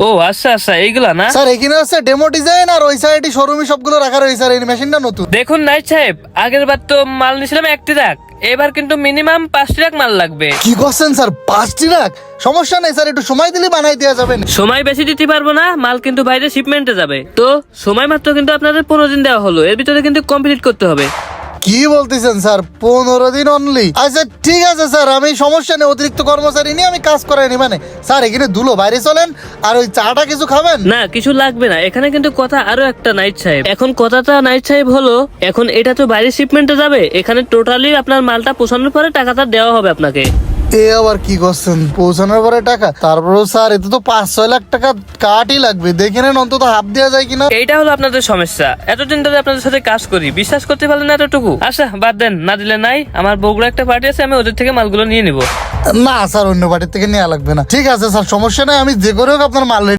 ও আচ্ছা আচ্ছা, এইগুলা না। স্যার এখানে আছে ডেমো ডিজাইন, আর ওই সাইডে শোরুমে সবগুলো রাখা রয়েছে। আর এই মেশিনটা নতুন। দেখুন নাইট সাহেব, আগের বার তো মাল নিয়েছিলাম 1 ট্রাক, এবার কিন্তু মিনিমাম 5 ট্রাক মাল লাগবে। কি করছেন স্যার, 5টি রাখ? সমস্যা নেই স্যার, একটু সময় দিলে বানাই দেওয়া যাবে। সময় বেশি দিতে পারবো না, মাল কিন্তু বাইরে শিপমেন্টে যাবে। তো সময় মাত্র কিন্তু আপনাদের 15 দিন দেওয়া হলো, এর ভিতরে কিন্তু কমপ্লিট করতে হবে। কি বলতেছেন স্যার, 15 দিন অনলি? আচ্ছা ঠিক আছে স্যার, আমি সমস্যা নেই, অতিরিক্ত কর্মচারী নিয়ে আমি কাজ করাইনি। মানে স্যার এখানে ধুলো, বাইরে চলেন। আর ওই চাটা কিছু খাবেন? না কিছু লাগবে না, এখানে কিন্তু কথা আরো একটা নাইট সাহেব। এখন কথাটা নাইট সাহেব হলো, এখন এটা তো বাইরে শিপমেন্টে যাবে, এখানে টোটালি আপনার মালটা পৌঁছানোর পরে টাকাটা দেওয়া হবে আপনাকে। এ আবার কি করছেন, পৌঁছানোর পরে টাকা? তারপরেও স্যার এতে তো 5-6 লাখ টাকা কাটই লাগবে, দেখে নেন অন্তত হাফ দেওয়া যায় কিনা। এইটা হলো আপনাদের সমস্যা, এতদিন ধরে আপনাদের সাথে কাজ করি, বিশ্বাস করতে পারলেন না এতটুকু। আচ্ছা বাদ দেন, না দিলে নাই। আমার বগুড়া একটা পার্টি আছে, আমি ওদের থেকে মালগুলো নিয়ে নিবো। না স্যার, অন্য বাড়ির থেকে নেওয়া লাগবে না। ঠিক আছে স্যার, সমস্যা নাই, আমি যে করে হোক আপনার মাল